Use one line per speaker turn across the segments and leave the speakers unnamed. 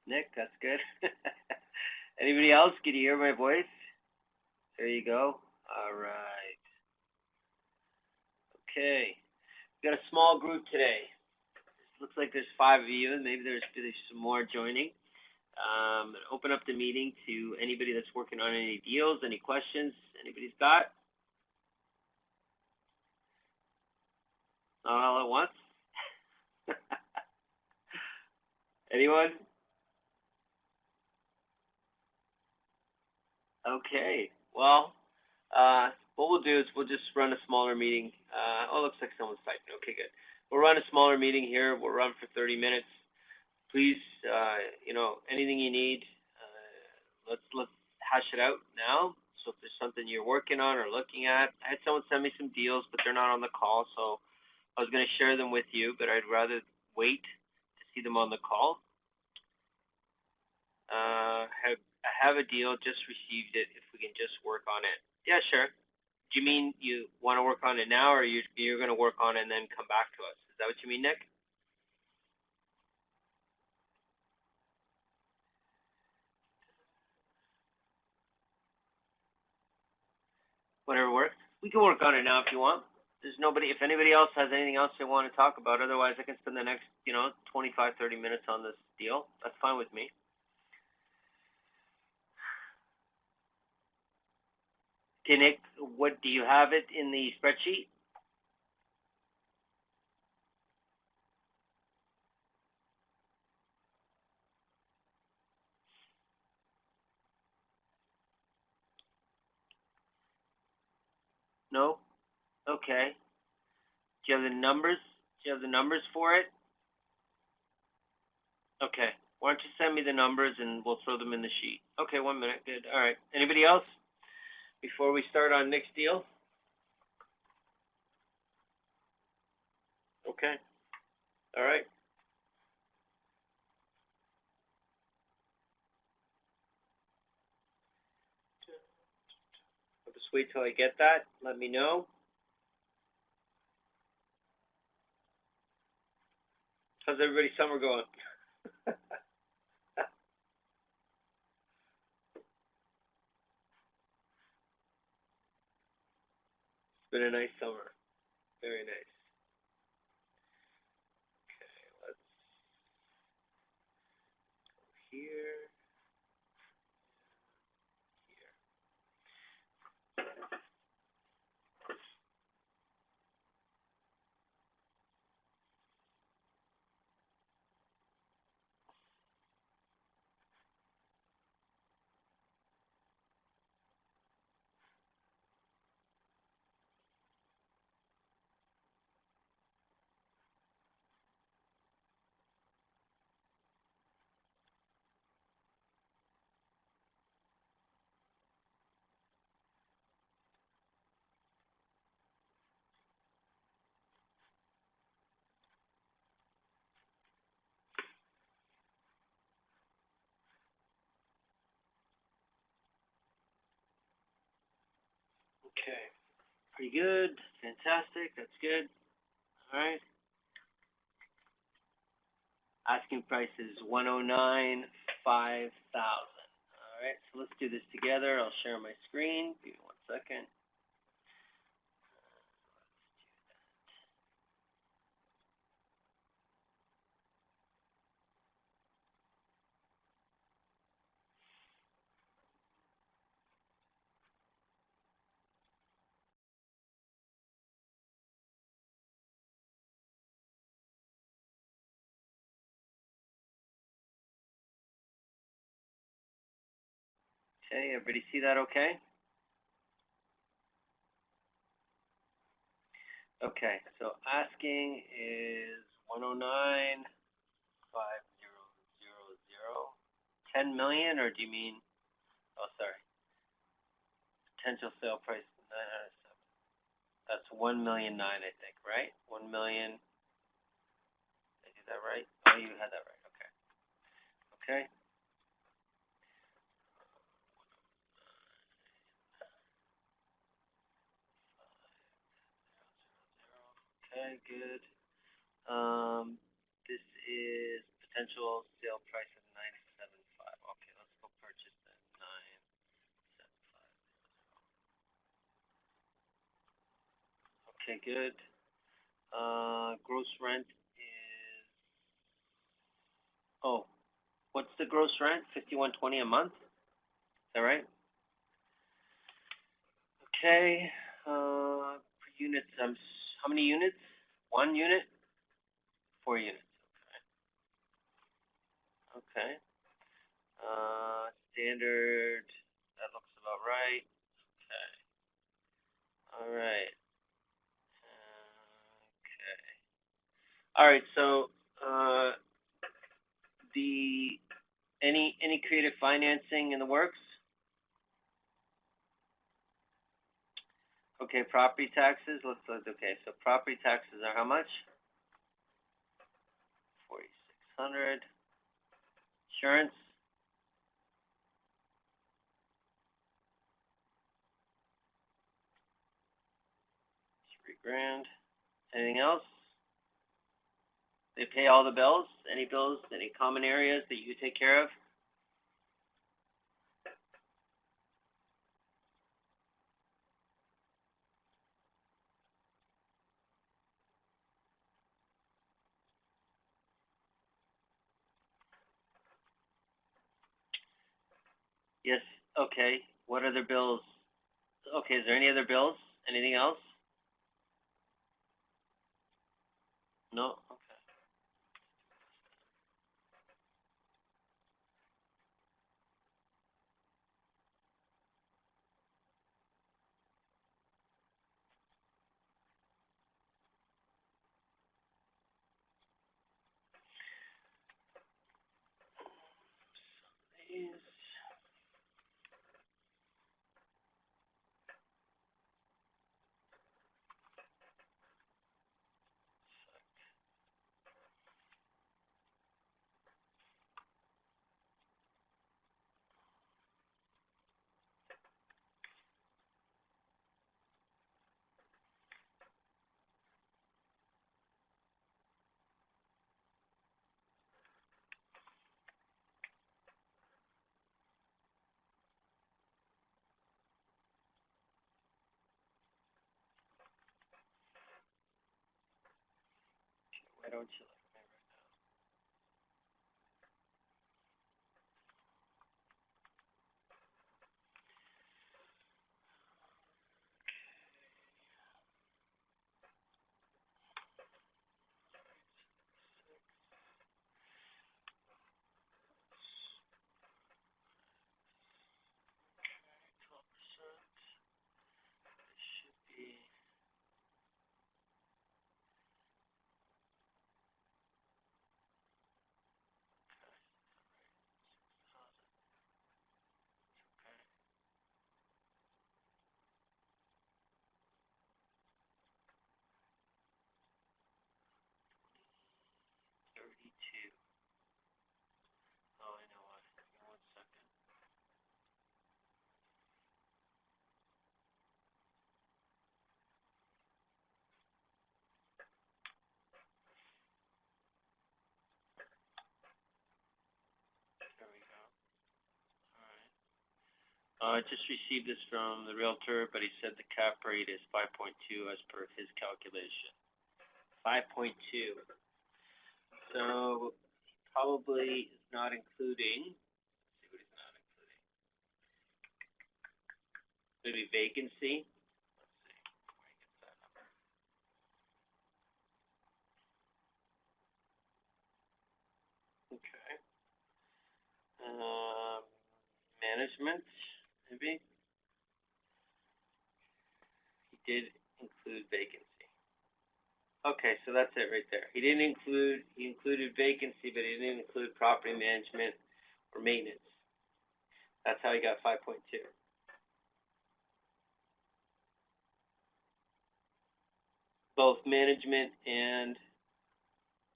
Nick, that's good. Anybody else? Can you hear my voice? There you go. All right. Okay. We got a small group today. Looks like there's 5 of you, and maybe there's some more joining. Open up the meeting to anybody that's working on any deals, any questions anybody's got. Not all at once. Anyone? Okay. Well, what we'll do is we'll just run a smaller meeting. Oh, looks like someone's typing. Okay, good. We'll run a smaller meeting here. We'll run for 30 minutes. Please, anything you need, let's hash it out now. So if there's something you're working on or looking at, I had someone send me some deals, but they're not on the call, so I was going to share them with you, but I'd rather wait to see them on the call. I have a deal, just received it. If we can just work on it. Yeah, sure. Do you mean you want to work on it now, or you're going to work on it and then come back to us? Is that what you mean, Nick? Whatever works. We can work on it now if you want. There's nobody. If anybody else has anything else they want to talk about, otherwise I can spend the next 25, 30 minutes on this deal. That's fine with me. Okay, Nick, what do you have it in the spreadsheet? No. Okay. Do you have the numbers? Do you have the numbers for it? Okay. Why don't you send me the numbers and we'll throw them in the sheet? Okay, 1 minute. Good. All right. Anybody else before we start on Nick's deal? Okay. All right. I'll just wait till I get that. Let me know. How's everybody's summer going? It's been a nice summer. Very nice. Okay, let's go here. Here. Okay. Pretty good. Fantastic. That's good. All right. Asking price is 109,500. All right. So let's do this together. I'll share my screen. Give me 1 second. Okay. Everybody see that? Okay. Okay. So asking is 109,500. 10 million, or do you mean? Oh, sorry. Potential sale price 907. That's 1,000,009, I think, right? 1,000,000. Did I do that right? Oh, you had that right. Okay. Okay. Okay. Good. This is potential sale price of 907. Okay, good. Gross rent is, oh, what's the gross rent? 5120 a month? Is that right? Okay. Per units, how many units? 1 unit? 4 units. Okay. Standard, that looks about right. Okay. All right. Okay. All right. So, the any creative financing in the works? Okay. Property taxes. Let's look. Okay. So property taxes are how much? 4,600. Insurance. 3 grand. Anything else? They pay all the bills? Any bills? Any common areas that you take care of? Yes. Okay. What other bills? Okay. Is there any other bills? Anything else? No. Okay. Please. Why don't you like me right now? Okay, 12%. It should be. Okay. 32. Oh, I know what. Give me 1 second. There we go. All right. I just received this from the realtor, but he said the cap rate is 5.2 as per his calculation. 5.2. So probably is not including. Let's see what he's not including. Maybe vacancy. Let's see where he gets that number. Okay. Um, management, maybe. He did include vacancy. Okay, so that's it right there. He included vacancy, but he didn't include property management or maintenance. That's how he got 5.2. Both management and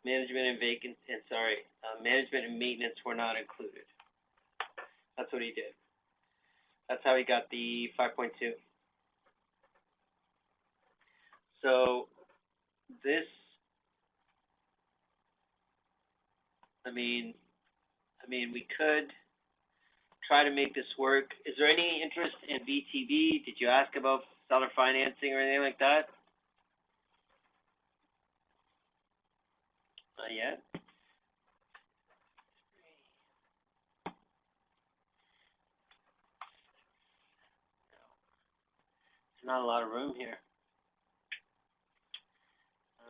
maintenance were not included. That's what he did. That's how he got the 5.2. So this, I mean, we could try to make this work. Is there any interest in VTB? Did you ask about seller financing or anything like that? Not yet. There's not a lot of room here.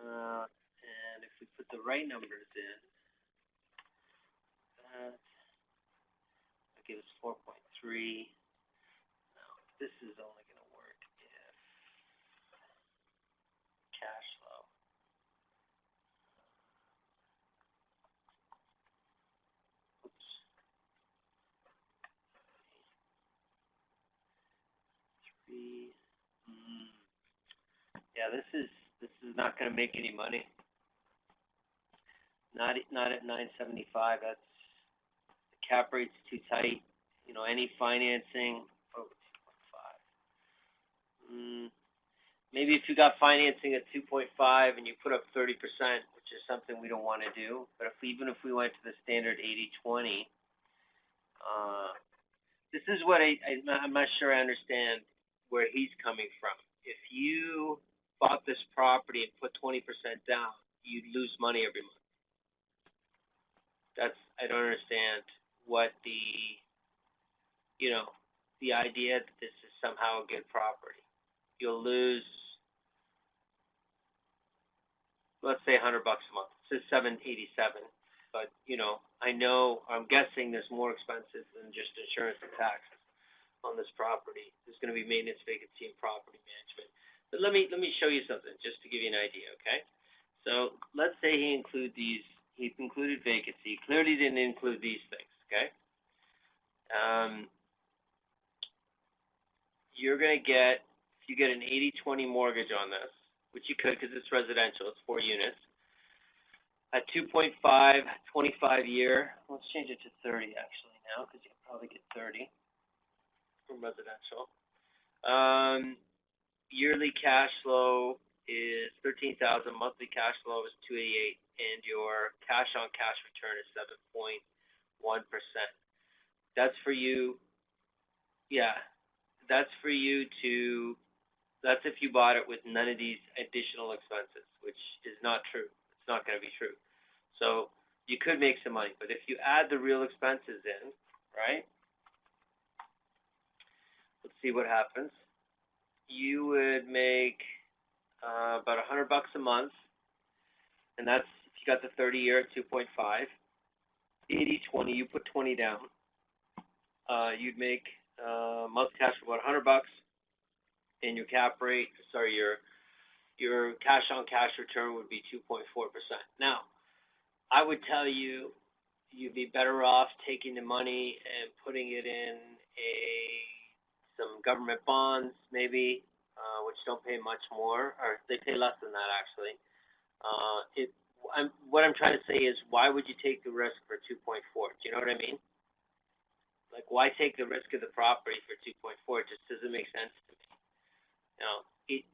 And if we put the right numbers in, that gives 4.3. Now, this is only going to work if cash flow. Oops. 3. Yeah, this is not going to make any money. Not at 975. That's the cap rate's too tight. You know, any financing. Oh, 2.5. Maybe if you got financing at 2.5 and you put up 30%, which is something we don't want to do. But even if we went to the standard 80-20, this is what I'm not sure I understand where he's coming from. If you bought this property and put 20% down, you'd lose money every month. I don't understand what the idea that this is somehow a good property. You'll lose, let's say $100 a month. It says $787, but I'm guessing there's more expenses than just insurance and taxes on this property. There's going to be maintenance, vacancy, and property management. But let me show you something just to give you an idea, okay? So let's say he included vacancy. Clearly didn't include these things, okay? You're going to get, if you get an 80-20 mortgage on this, which you could because it's residential, it's 4 units, at 2.5, 25-year, let's change it to 30 actually now because you can probably get 30 from residential. Yearly cash flow is $13,000, monthly cash flow is $288, and your cash on cash return is 7.1%. That's for you. Yeah, that's for you to. That's if you bought it with none of these additional expenses, which is not true. It's not going to be true. So you could make some money, but if you add the real expenses in, right? Let's see what happens. You would make about $100 a month, and that's if you got the 30-year at 2.5. 80-20, you put 20 down. You'd make monthly cash for about $100, and your your cash on cash return would be 2.4%. Now, I would tell you you'd be better off taking the money and putting it in some government bonds, maybe, which don't pay much more, or they pay less than that actually. What I'm trying to say is, why would you take the risk for 2.4? Do you know what I mean? Like, why take the risk of the property for 2.4? It just doesn't make sense to me.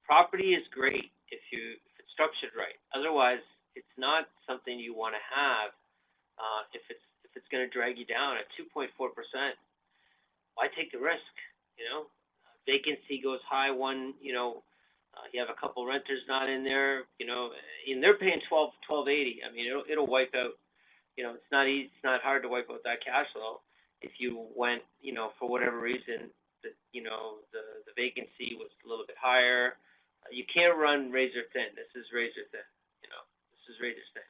Property is great if it's structured right. Otherwise, it's not something you want to have. If it's going to drag you down at 2.4%, why take the risk? Vacancy goes high. You have a couple renters not in there. And they're paying $12.80. I mean, it'll wipe out. It's not easy. It's not hard to wipe out that cash flow if you went. For whatever reason, the vacancy was a little bit higher. You can't run razor thin. This is razor thin. This is razor thin.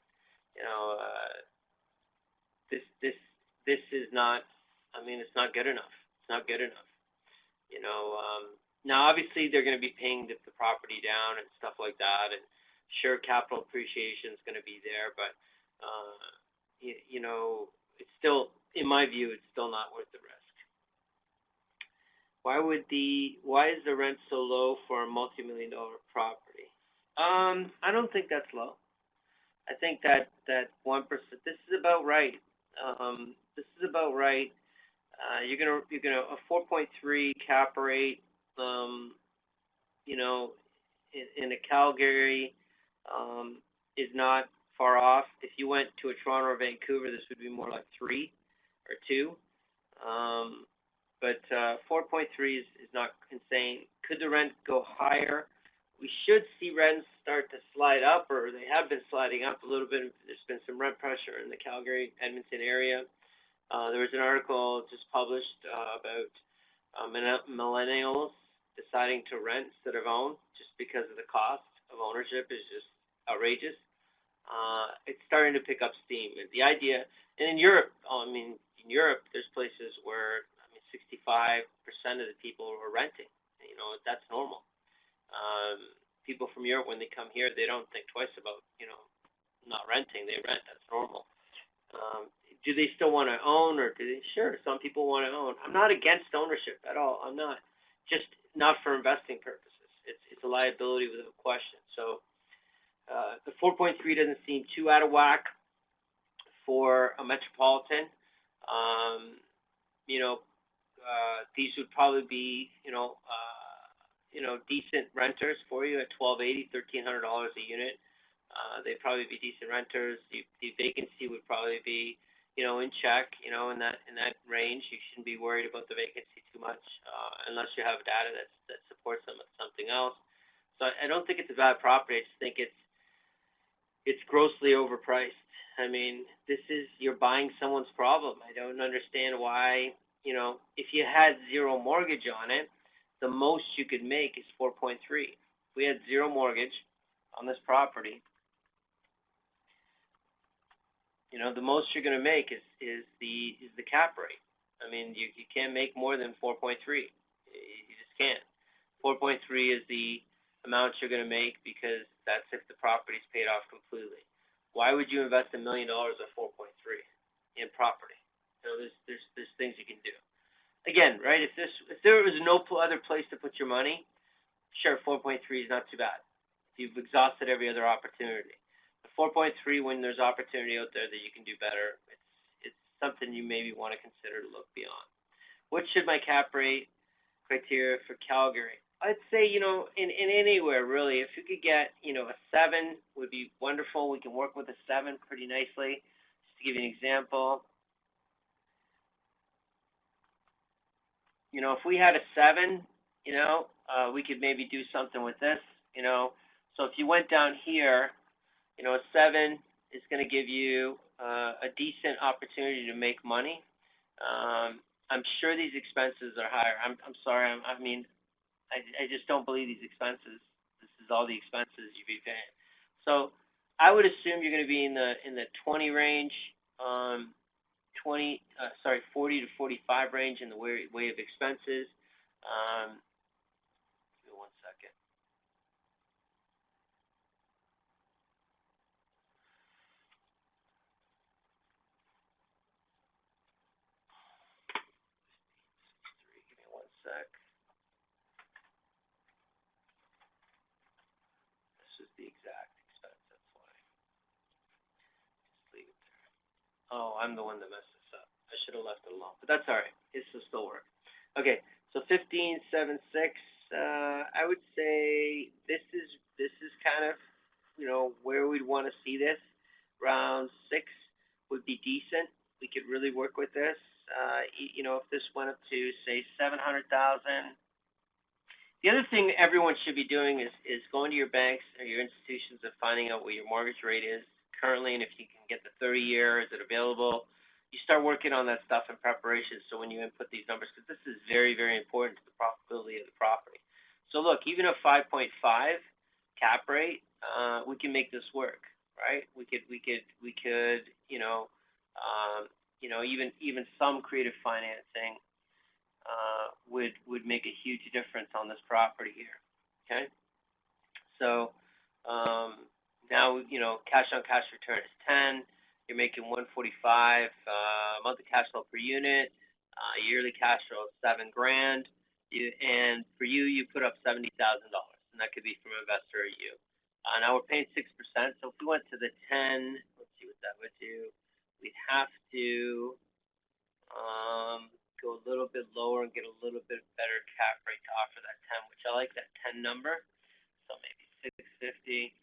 This is not. I mean, it's not good enough. It's not good enough. Now obviously they're going to be paying the property down and stuff like that, and sure, capital appreciation is going to be there, but it's still, in my view, it's still not worth the risk. Why is the rent so low for a multi-million-dollar property? I don't think that's low. I think that 1%. This is about right. This is about right. You're gonna a 4.3 cap rate. In a Calgary, is not far off. If you went to a Toronto or Vancouver, this would be more like 3 or 2. But 4.3 is not insane. Could the rent go higher? we should see rents start to slide up, or they have been sliding up a little bit. There's been some rent pressure in the Calgary, Edmonton area. There was an article just published about millennials deciding to rent instead of own just because of the cost of ownership is just outrageous. It's starting to pick up steam. And the idea, and in Europe, in Europe, there's places where 65% of the people are renting. That's normal. People from Europe, when they come here, they don't think twice about not renting. They rent. That's normal. Do they still want to own, or do they? Sure, some people want to own. I'm not against ownership at all. I'm not. Just not for investing purposes. It's a liability without question. So the 4.3 doesn't seem too out of whack for a metropolitan. These would probably be decent renters for you at $1,280, $1,300 a unit. They'd probably be decent renters. The vacancy would probably be in check, in that range. You shouldn't be worried about the vacancy too much, unless you have data that supports them with something else. So I don't think it's a bad property. I just think it's grossly overpriced. You're buying someone's problem. I don't understand why, if you had zero mortgage on it, the most you could make is 4.3. If we had zero mortgage on this property, the most you're going to make is the cap rate. You can't make more than 4.3. You just can't. 4.3 is the amount you're going to make because that's if the property's paid off completely. Why would you invest $1 million at 4.3 in property? There's things you can do. Again, right? If there was no other place to put your money, sure, 4.3 is not too bad. If you've exhausted every other opportunity. 4.3, when there's opportunity out there that you can do better, it's something you maybe want to consider to look beyond. What should my cap rate criteria for Calgary? I'd say, in anywhere really. If you could get, a 7 would be wonderful. We can work with a 7 pretty nicely. Just to give you an example, if we had a 7, we could maybe do something with this, So if you went down here, a 7 is going to give you a decent opportunity to make money. I'm sure these expenses are higher. I'm sorry. I just don't believe these expenses. This is all the expenses you'd be paying. So I would assume you're going to be in the 20 range, 40 to 45 range in the way of expenses. Give me 1 second. Give me 1 sec. This is the exact expense. That's why. Just leave it there. Oh, I'm the one that messed this up. I should have left it alone, but that's all right. This will still work. Okay, so 15.76. I would say this is kind of where we'd want to see this. Round 6 would be decent. We could really work with this. If this went up to say 700,000. The other thing everyone should be doing is going to your banks or your institutions and finding out what your mortgage rate is currently, and if you can get the 30-year, is it available? You start working on that stuff in preparation, so when you input these numbers, because this is very, very important to the profitability of the property. So look, even a 5.5 cap rate, we can make this work, right? We could, even some creative financing would make a huge difference on this property here. Okay, so now cash on cash return is 10. You're making 145 monthly cash flow per unit. Yearly cash flow of $7,000. And for you, you put up $70,000, and that could be from an investor or you. Now we're paying 6%. So if we went to the 10, let's see what that would do. We'd have to go a little bit lower and get a little bit better cap rate to offer that 10, which I like that 10 number. So maybe 650.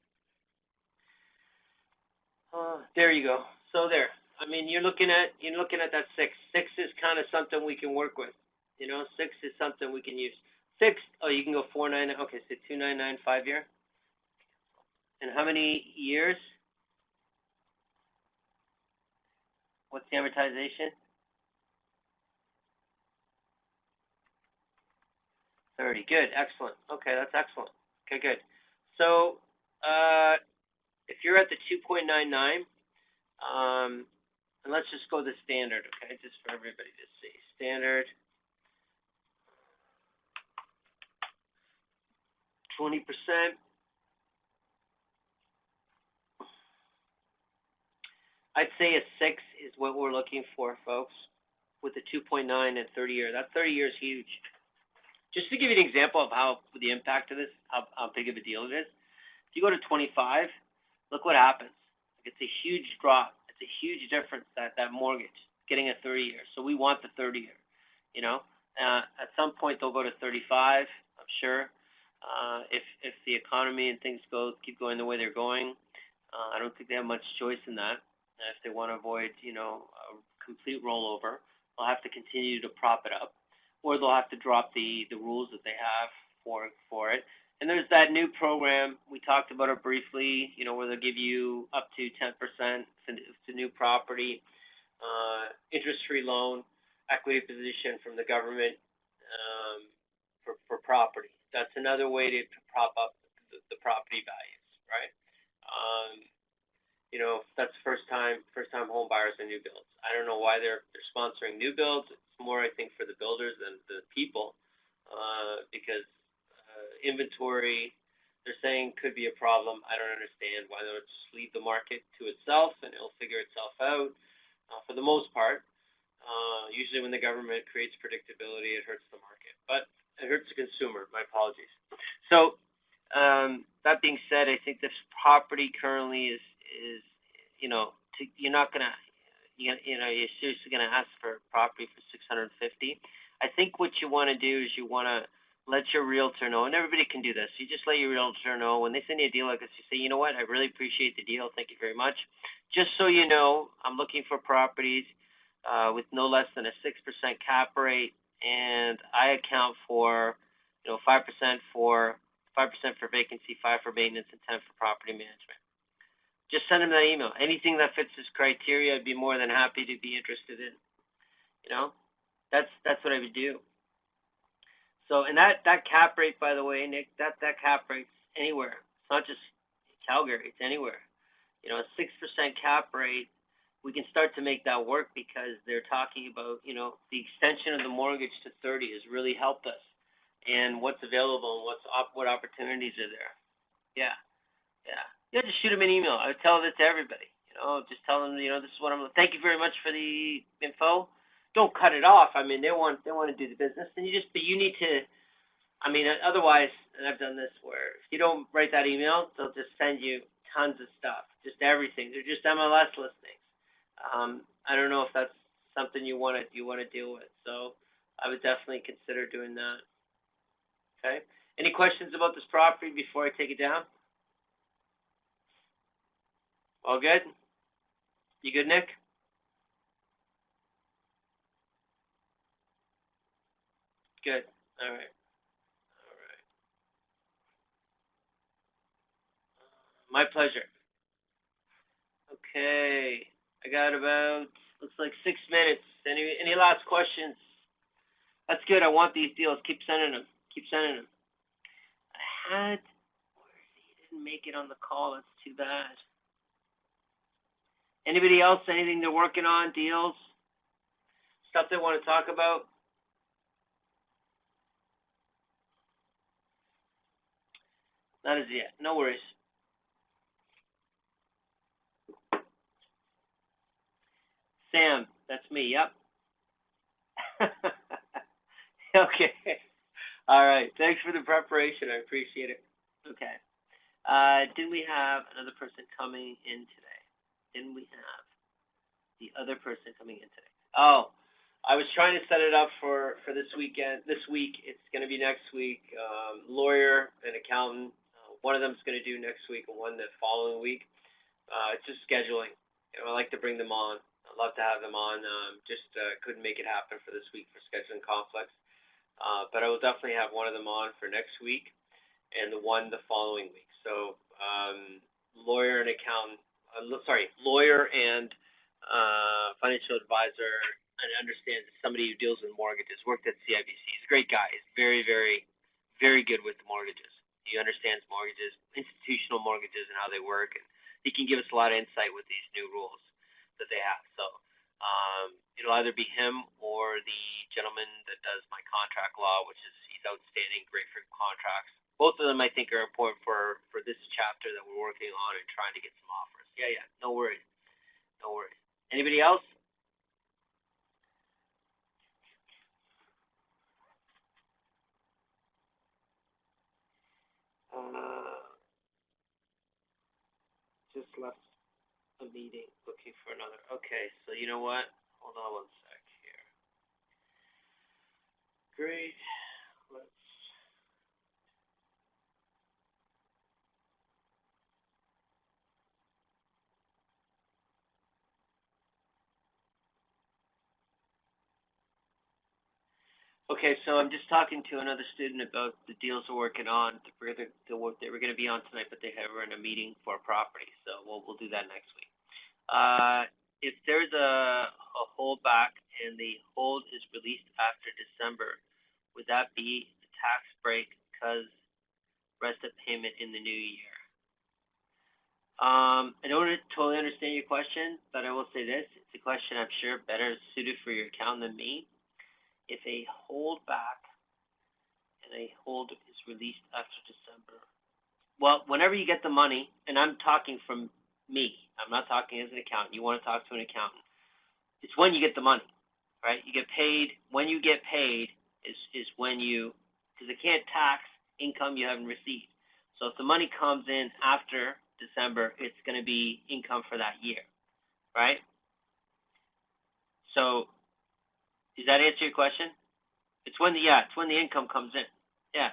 There you go. So there. You're looking at that 6. 6 is kind of something we can work with. 6 is something we can use. Oh, you can go 4.99. Okay, so 2.99 5 year. And how many years? What's the amortization? 30. Good. Excellent. Okay, that's excellent. Okay, good. So, if you're at the 2.99, and let's just go the standard, okay, just for everybody to see. Standard, 20%. I'd say a 6 is what we're looking for, folks, with the 2.9 and 30 year. That 30 year is huge. Just to give you an example of how the impact of this, how big of a deal it is. If you go to 25, look what happens. Like, it's a huge drop. It's a huge difference, that mortgage getting a 30 year. So we want the 30 year. You know, at some point they'll go to 35. I'm sure. If the economy and things keep going the way they're going, I don't think they have much choice in that. If they want to avoid, a complete rollover, they'll have to continue to prop it up, or they'll have to drop the rules that they have for it. And there's that new program, we talked about it briefly, where they'll give you up to 10% to new property, interest-free loan, equity position from the government, for property. That's another way to prop up the property values, right? That's first time home buyers and new builds. I don't know why they're sponsoring new builds. It's more, I think, for the builders than the people, because inventory, they're saying, could be a problem. I don't understand why they don't just leave the market to itself and it'll figure itself out. For the most part, usually when the government creates predictability, it hurts the market, but it hurts the consumer. My apologies. So, that being said, I think this property currently is you're not gonna, you're seriously gonna ask for property for 650. I think what you want to do is you want to let your realtor know, and everybody can do this. You just let your realtor know when they send you a deal like this. You say, you know what, I really appreciate the deal. Thank you very much. Just so you know, I'm looking for properties with no less than a 6% cap rate, and I account for 5% for vacancy, 5% for maintenance, and 10% for property management. Just send them that email. Anything that fits this criteria, I'd be more than happy to be interested in. That's what I would do. So, and that cap rate, by the way, Nick, that cap rate's anywhere. It's not just Calgary. It's anywhere. A 6% cap rate, we can start to make that work because they're talking about, the extension of the mortgage to 30 has really helped us, and what's available and what opportunities are there. Yeah. Yeah, just shoot them an email. I would tell this to everybody. Just tell them, this is what I'm. Thank you very much for the info. Don't cut it off. I mean, they want to do the business, and but you need to. I mean, otherwise, and I've done this where if you don't write that email, they'll just send you tons of stuff, just everything. They're just MLS listings. I don't know if that's something you want to deal with. So I would definitely consider doing that. Okay. Any questions about this property before I take it down? All good? You good, Nick? Good. All right. My pleasure. Okay. I got about, looks like 6 minutes. Any last questions? That's good. I want these deals. Keep sending them. Where is he? He didn't make it on the call. That's too bad. Anybody else? Anything they're working on? Deals? Stuff they want to talk about? Not as yet. No worries. Sam, that's me. Yep. Okay. All right. Thanks for the preparation. I appreciate it. Okay. Didn't we have another person coming in today? Didn't we have the other person coming in today? Oh, I was trying to set it up for this weekend. This week, it's going to be next week. Lawyer and accountant. One of them's going to do next week, and one the following week. It's just scheduling. I like to bring them on. I'd love to have them on. Just couldn't make it happen for this week for scheduling conflicts. But I will definitely have one of them on for next week and the one the following week. So, lawyer and accountant, lawyer and financial advisor, and understands somebody who deals with mortgages. Worked at CIBC. He's a great guy. He's very, very, very good with mortgages. He understands mortgages, institutional mortgages, and how they work, and he can give us a lot of insight with these new rules that they have. So, it'll either be him or the gentleman that does my contract law, which is he's outstanding, great for contracts. Both of them I think are important for this chapter that we're working on and trying to get some offers. Yeah, no worries, no worries. Anybody else? Just left a meeting looking for another. Okay, so you know what? Hold on one sec here. Great. Let's. Okay, so I'm just talking to another student about the deals we're working on. The work that we're going to be on tonight, but they were in a meeting for a property, so we'll do that next week. If there's a holdback and the hold is released after December, would that be a tax break because rest of payment in the new year? I don't totally understand your question, but I will say this. It's a question I'm sure better suited for your accountant than me. If a holdback and a hold is released after December, well, whenever you get the money, and I'm talking from me, I'm not talking as an accountant. You want to talk to an accountant. It's when you get the money, right? You get paid. When you get paid is when you, because it can't tax income you haven't received. So if the money comes in after December, it's going to be income for that year, right? So does that answer your question? It's when the income comes in. Yeah.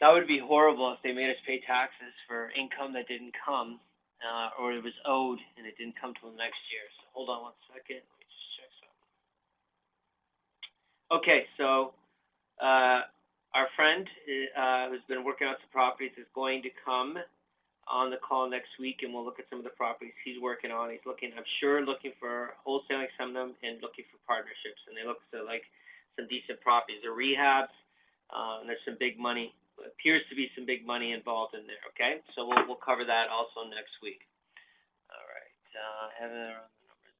That would be horrible if they made us pay taxes for income that didn't come, or it was owed and it didn't come till next year. So hold on one second. Let me just check something. Okay, so our friend who's been working on some properties is going to come on the call next week, and we'll look at some of the properties he's working on. He's looking for wholesaling some of them and looking for partnerships, and they look like some decent properties. They're rehabs, and there's some big money. Appears to be some big money involved in there. Okay, so we'll cover that also next week. All right, Heather on the numbers.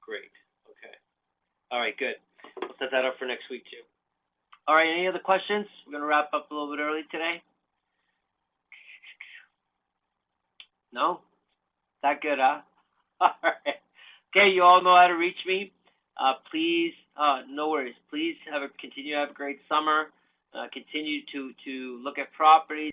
Great. Okay. All right. Good. We'll set that up for next week too. All right, any other questions? We're going to wrap up a little bit early today. No? That good, huh? All right. Okay, you all know how to reach me. Please, no worries. Please continue to have a great summer. Continue to look at properties.